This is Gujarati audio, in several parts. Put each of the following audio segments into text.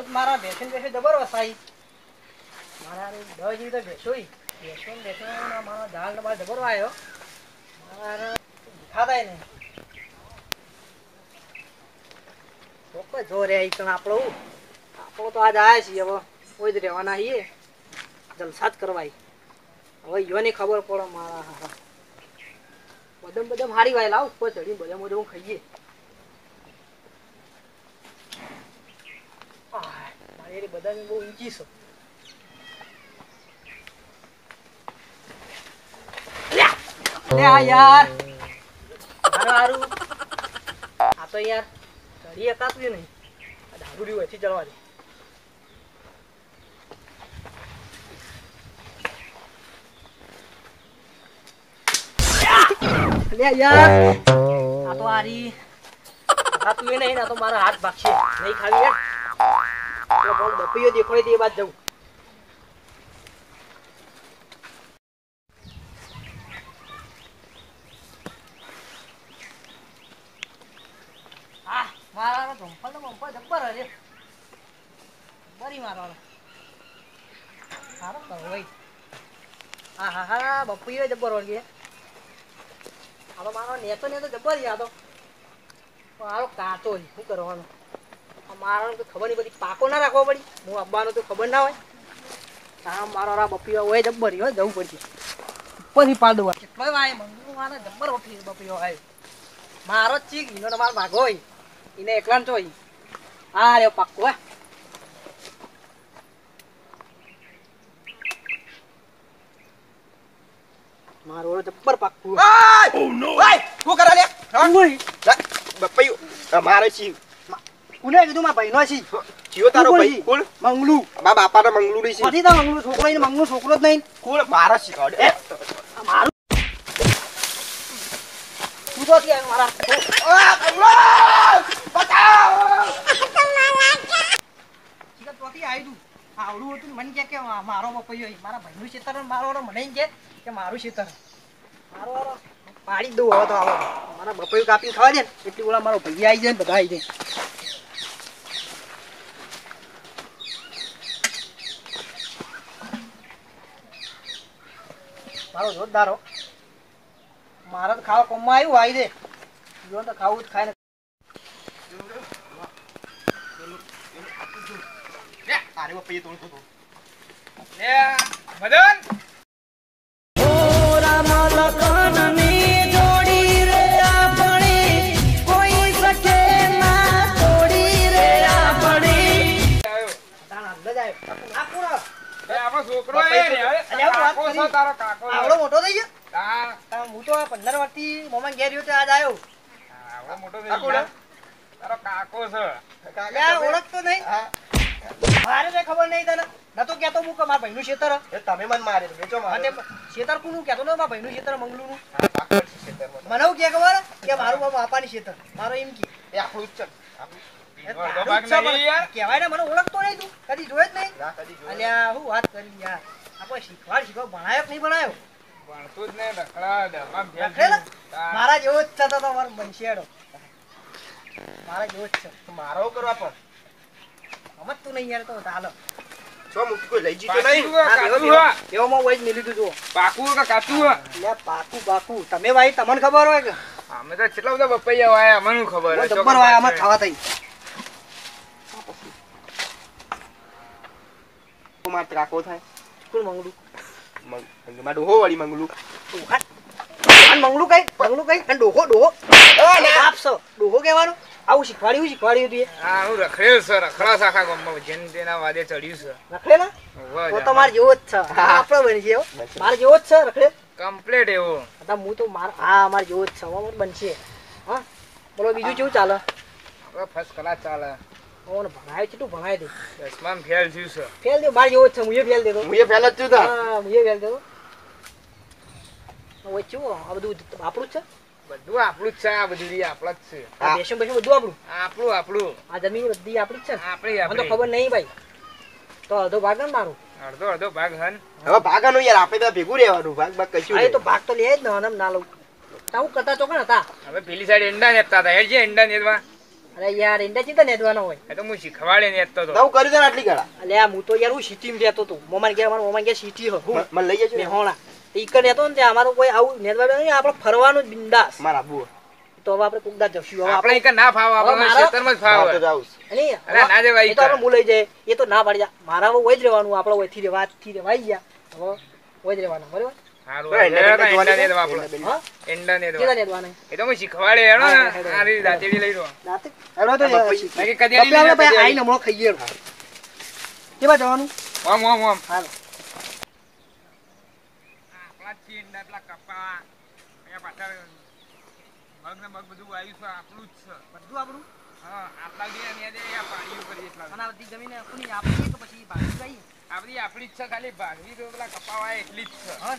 મારા બેસન બેસે જબર વસાઈ મારા 10 જેવી તો બેસોઈ બેસન મારા ઝાડ ને બાર જબર વાયો મારા ખાતાય નહીં તો જો રે ઈ કણ આપણો તો આજ આયા છીએ હવે કોઈ જ રહેવાના છીએ જલસા જ કરવાય હવે યોની ખબર પડે મારા બદમ હારી વાય લાવ ઉપર ચડી બદમ ખાઈએ મારી બદામી બહુ ઊંચી છે લે આ યાર હારું આ તો યાર ચડી એકાતું નહીં આ ધારુડી હોય થી ચડવા દે લે યાર આ તો આરી ખાતું નહીં ના તો મારા હાથ ભાગશે નહીં ખાવી યાર તો બોલ બપીયો દેખોય તે બાદ જાઉં મારા ધંપલ તો બમ્પર જબ્બર હરે બરી મારવાનો સારો કરો ભાઈ હા બપીયો જબ્બર વળગે આ તો મારો નેતો જબ્બર યાદો મારો કાચો શું કરવાનું મારા તો ખબર નહીં બધી પાકો ના રાખવો પડી હું આવવાનો તો ખબર ના હોય હા મારો આ બપીઓ હોય જબ્બર હોય જવું પડશે ઉપરથી પાડ દઉં કેટલો વાય મંગુ મારે જબ્બર બપીઓ આવ્યો મારો જ ચીક એનો મારો ભાગો હોય એને એકલા તો હોય હા રે પાક્કો હે મારો જબ્બર પાક્કું ઓ નો શું કરે લે બપૈયો મારે ચીક કુને કીધું મારા ભાઈનો છે જીઓ તારો ભાઈ કોણ મંગલુ બા બાપાના મંગલુ ની છે પછી તો મંગલુ છોકરો એને મંગલુ છોકરો જ નહીં કોણ મારા શીખવાડે મારું તું તો ત્યાં મારા બચાવ સીધા તોથી આવી તું આવડું હતું મને કે મારો બપૈયો મારા ભાઈનું ખેતર મારો મને કે મારું ખેતર મારો પાડી દઉં હવે તો આવો મારા બપૈયું કાપી ખાવા દે ને એટલી ઓલા મારો ભાઈ આવી જાય ને બધા આવી જાય મારો જોરદારો મારે તો ખાવા કોમમાં આવ્યું આવી દે જો તો ખાવું જ ખાય ને અરે બપૈયો તોડ તો લે મદન છોકરો તારો કાકો આવડો મોટો થઈ ગયો હું તો 15 વર્ષથી મોમાં ઘેર રહ્યો આજ આવ્યો આવડો મોટો થઈ ગયો તારો કાકો છે કાકા ઓળખતો નહીં મારે તો ખબર નહીં તને નતો કેતો હું કે મારા ભાઈનું ખેતર તમે મન મારે વેચો મારે ખેતર કોનું કેતો ને મારા ભાઈનું ખેતર મંગલુનું મને એવું કે ખબર કે મારું બાપાની ખેતર મારો એમ કે આપણું જ કેવાય ને મને ઓળખતો નહીં તું કદી જોયે જ નહીં અલ્યા હું વાત કરી યાર આપણે શીખવા ભણાયો કે નહીં ભણાયો ભણતો જ નહીં મારા જેવો જ છે તો મારો બંશેડો મારા જેવો જ છે મારો કરવા પણ સમજતું નહીં યાર તો ચાલો છો મુકી કોઈ લઈ જીતો નહીં એવામાં વઈ જ મિલી તું જો પાકું કે કાચું લે પાકું તમે ભાઈ તમને ખબર હોય કે અમે તો કેટલા બધા બપૈયા વાયા મને ખબર હોય જબ્બર વાય આમાં ખાવા થઈ માર ત્રાકો થાય કોણ મંગલું માં ડોહો વાળી મંગલું મંગલું કઈ અને ડોહો આપશો ડોહો કહેવાનું આવું શીખવાડ્યું તું હા હું રખડેલ છે રખડા આખા ગામમાં જેન તેના વાદે ચડ્યું છે રખડેલા તો તમારે જેવો જ છે આપણો બની છે મારે જેવો જ છે રખડે કમ્પ્લીટ એવો હું તો મારે જેવો જ છે બનશે હા બોલો બીજું કેવું ચાલે ફર્સ્ટ ક્લાસ ચાલે ઓને ભણાય છે તું ભણાય દે દસમામાં ફેલ થયું છે. ફેલ દે માર જેવો જ છે હું એ ફેલ દેતો હું એ ફેલ જ છું તાર. હા હું એ ફેલ દેતો ઓય ચો આ બધું આપણું જ છે બધું આપણું જ છે. આ બધું ઈ આપણા જ છે. આ બેસમ બેસમ બધું આપણું આપણું આ જમીન બધી આપણી જ છે ને આપણી મને તો ખબર નહીં ભાઈ તો અડધો ભાગ ને મારું અડધો ભાગ હન. હવે ભાગાનું યાર આપણે તો ભેગું રહેવાનું ભાગ કશું આ એ નહીં. તો ભાગ તો લે જ ને આમ ના લઉં તાવું કરતા ચોકણ હતા હવે પેલી સાઈડ ઈંડા નેતા હતા. હેડ જે ઈંડા નેતવા. અરે યાર ઈંડા ચિંતા નેદવાનો હોય એ તો હું શીખવાડે નેતતો હતો. નવું કર્યું છે ને આટલી ગળા. અલ્યા હું તો યાર હું સિટીમાં રહેતો હતો મોમાન ઘેર મારા મોમાન ઘેર સિટી હો મને લઈ જજો ને. મેહોણા ઈકર રહેતો ને ત્યાં અમારો કોઈ આવું નેદવા નહીં આપણે ફરવાનું જ બિંદાસ મારા આબુ. તો હવે આપણે કુકદા જશું હવે આપણે ઈ ના ફાવ. આપણે મારા- ખેતરમાં જ હા, તો ફાવ. જાઉં છું. નહીં, અરે ના જવાય એ તો આપણે મું લઈ જાય એ તો ના પાડી જા મારા હોય જ રહેવાનું આપણે હોયથી રેવાઈ ગયા હવે હોય જ રહેવાના બરાબર હારું. તો ઈંડા ઈંડા નેદવાની નેતવા છે? આપણે. હા ઈંડા નેતવા. કેટલા નેદવાના એ તો હું શીખવાડે હેડો ને. હા, હેડો. આ રીતે દાંતેડી લઈ લો. રાતે હેડો તો બપ્પા યાર. બાકી કદી બપ્પા આપણે ભાઈ આલી આઈને હમણાં ખાઈએ કેવા જવાનું ઓમ ઓમ ઓમ. હાલો આપણા જ છે ઈંડા પેલા કપા. અહીંયા પાછળ મગ ને મગ બધું આવ્યું છે. આપણું જ છે. બધું આપણું હા આટલા બી નેદે આ પાણી ઉપર એટલા. અને આ બધી જમીન કોની આપણી કે પછી ભાગી જઈએ આ બધી આપણી જ છે. ખાલી ભાગવી તો પેલા કપા વાય એટલી જ છે. હા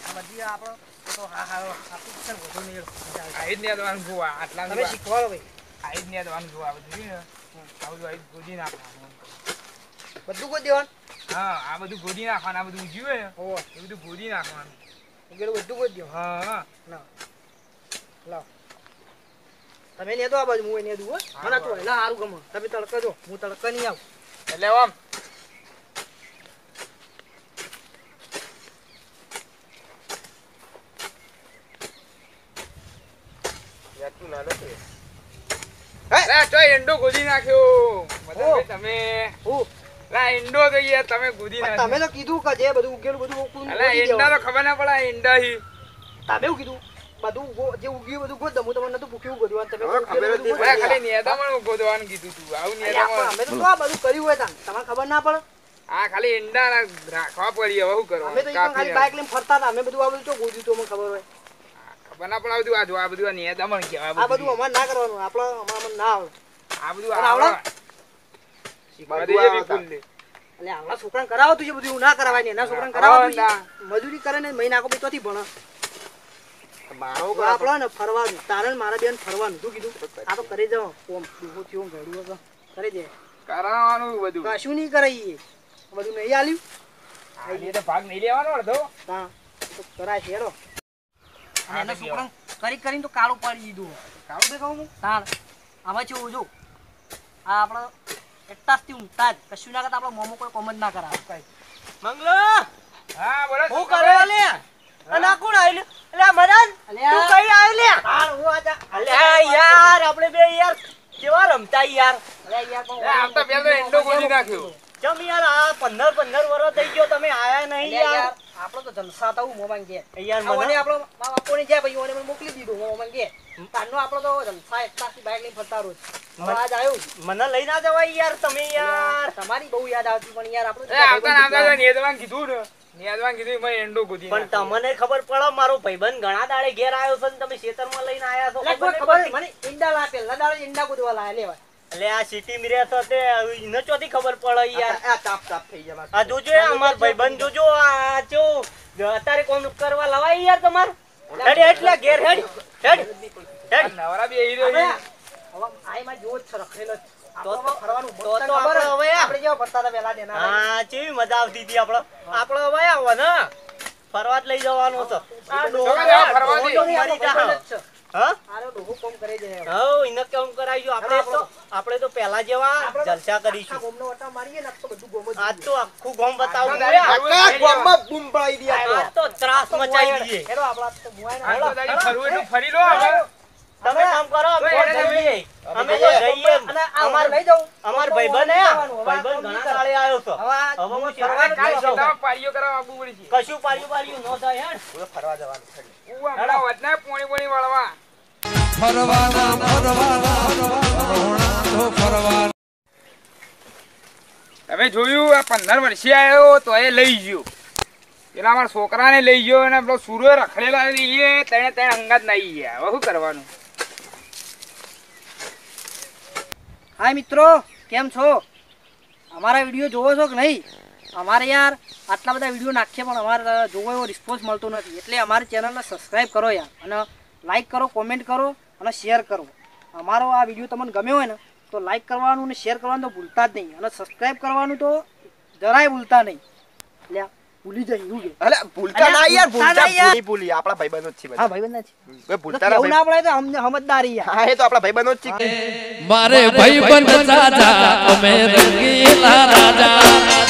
આ બધી આપણો તો હા હા આપણું જ છે ને વધુ નહીં મજા આવે. આ જ નેદવાનું જોવા. આટલા તમે શીખવાડો ભાઈ આ જ નેદવાનું જોવા. આ બધું ને આ બધું આ જ ગોદી નાખવાનું. બધું કોઈ દેવાનું હા આ બધું ગોદી નાખવાનું. આ બધું ઉજ્યું હોય ને ઓહો એ બધું ગોદી નાખવાનું. ઉગેલું બધું કોઈ દેવાનું હા હા. ના લાવ તમે ને દો આ બાજુ હું ને દઉં હો મને તો એલા સારું ગમે તમે તડકા દો હું તડકા નહીં આવું એટલે આમ યાર તું નાનો છે. લા તો ઈંડો ગોદી નાખ્યો. મતલબ કે તમે હું લા ઈંડો તો યાર તમે ગોદી તમે નાખ્યો. તો કીધું કે જે બધું ઉગેલું બધું અલા ઈંડા તો ખબર ના પડે. ઈંડા હી તમે એવું કીધું બધું જે ઉગ્યું બધું ગોદ હું તમને નતું પૂછ્યું ગોદવાનું તમે હવે ખબર જ નહીં ઓલા ખાલી નેદામણ ગોદવાનું કીધું તું. આવું નેદામણ. અમે તો આ બધું કર્યું હોય તાન તમને ખબર ના પડે આ ખાલી ઈંડા રાખવા પડી. હવે શું કરવાનું? અમે તો ઈ પણ ખાલી બાઇક લઈને ફરતા હતા અમે બધું આ બધું તો ગોદ્યું તો મને ખબર હોય ખબર ના પડે. આ જો આ બધું આ નેદામણ કહેવાય. આ બધું અમારે ના કરવાનું આપણે અમારે ના આવે આ બધું અને આવડે? શીખવા બધું દેજે આવડે. વિપુલ ને. એટલે આવડા છોકરાને કરાવો તું બધું એવું ના કરાવાય ને એના છોકરાને કરાવો મજૂરી કરે ને મહિના આખો પછી ત્યાંથી ભણે મારો તો આપણો ને ફરવાનું તારે ને મારા બેન ફરવાનું શું કીધું આ તો કરી જાઓ ઓમ ડૂબો થયો ઘડું હતો કરી દે કરાવવાનું બધું. કશું નહીં કરાઈએ બધું નહીં આલ્યું એ તો ભાગ નહીં લેવાનો અડધો. હા તો કરાય છે હેરો અને એના છોકરાને કરી કરીને તો કાળું પાડી દીધું કાળું દેખાવું હું તાર આમાં છે જો આ આપણો એટલાથી ઊંઘતા જ કશું ના કરતા આપણો મોમો કોઈ કોમ જ ના કરાવે કઈ મંગલો હા બોલો. હું કરે લે અને આ કોણ આયલું એટલે મદન તું કઈ આયો લે તાર હું આજા અલે યાર આપણે બે યાર કેવા રમતા યાર અરે યાર પણ એ આમ તો પેલો ઈંડો ગોદી નાખ્યો. ચમ યાર આ 15 વર્ષ થઈ ગયો તમે આયા નહીં અલ્યા યાર યાર આપણો તો જલસા તાવું મોમાન કે યાર મને મને આપણો મા બાપોને જાય ભાઈ ઓને મને મોકલી દીધું મોમાન કે તારનો આપણો તો જલસા એકતાથી બાઇક લઈને ફરતા રોજ હવે આજ આવ્યો મને લઈ ના જવાય યાર તમે યાર તમારી બહુ યાદ આવતી પણ યાર આપણું એ આવતા નેદવાન કીધું ને. નેદવાન કીધું મેં ઈંડો ગોદી પણ નાખ્યો. તમને ખબર પડે મારો ભાઈબંધ ઘણા દાડે ઘેર આવ્યો છે ને તમે ખેતરમાં લઈને આયા છો એટલે કોઈ ખબર ખબર નહીં મને ઈંડા લાપે લડાડે ઈંડા ગોદવા લાયા લેવા એટલે આ સિટી મિરે તો તે એને ચોથી ખબર પડે યાર આ ચાપ ચાપ થઈ જાય આ જોજો અમાર ભાઈબંધ જોજો આ જો અત્યારે કોમ કરવા લવાય યાર તમાર હેડ એટલે ઘેર હેડ હેડ આ નવરા બી એ રહ્યો હવે છે. હવે આઈમાં જોવો જ છે રખેલો જ. તો આપણો ફરવાનું તો મોજ તો ખબર આપણે હવે આપણે જેવા ફરતા હતા પહેલા તેના હા કેવી મજા આવતી હતી આપણે હવે આવો ને ફરવા જ લઈ જવાનો છે આ ડોહો તમે જાઓ ફરવા ડોહો દે. તો મરી જા હા આરો ડોહો કોમ કરે છે હવ ઇને કેમ કરાવ્યું આપણે તો પહેલા જેવા જલસા આખા કરીશું ગોમનો વટા મારીએ ને તો બધું ગોમ જ આજ તો આખું ગામ બતાવું આખા ગામમાં બૂમ પડાઈ દી આ તો. આજ તો ત્રાસ મચાઈ દઈએ હેડો આપણા તો મુઆય આ ના તો દાડી ફરવું એટલું ફરી લો હવે. તમે કામ કરો અમે તો જઈએ અમે તો જઈએ અને આ અમાર લઈ જાઉં અમાર ભાઈબંધ હે ભાઈબંધ ઘણા કાળે આવ્યો છો હવે હવે હું ફરવા ફરવા કાલ જ જાઉં. સીધા પારીઓ કરવા આવવું પડી છે. કશું પાડ્યું ન થાય હેડ હવે ફરવા જવાનું છે. હું હમણાં વધના પોણી પોણી વાળવા. તમે જોયું આ 15 વર્ષે આવ્યો તો એ લઈ ગયો. પેલા અમારા છોકરાને લઈ ગયો અને પેલો સૂર્ય રખડેલા એ ત્રણે અંગાત નાઈ ગયા. હવે શું કરવાનું? હાય મિત્રો કેમ છો? અમારા વિડીયો જોવો છો કે નહીં? અમારે યાર આટલા બધા વિડીયો નાખીએ પણ અમારે જોવો એવો રિસ્પોન્સ મળતો નથી, એટલે અમારી ચેનલને સબસ્ક્રાઈબ કરો યાર, અને લાઈક કરો, કોમેન્ટ કરો અને શેર કરો. અમારો આ વિડીયો તમને ગમ્યો હોય ને તો લાઈક કરવાનું અને શેર કરવાનું તો ભૂલતા જ નહીં, અને સબસ્ક્રાઈબ કરવાનું તો જરાય ભૂલતા નહીં. એટલે ભૂલી જાય એવું કે અલે ભૂલતા ના યાર, ભૂલતા ભૂલતા નહીં યાર. ભૂલી ભૂલી આપણા ભાઈબંધો જ છે બધા. હા ભાઈબંધ છે, કોઈ ભૂલતા ના એવું ના પડે તો અમને સમજદારી યાર. હા, એ તો આપણા ભાઈબંધો જ છે. મારે ભાઈ બંધ સાજા અમે રંગીલા રાજા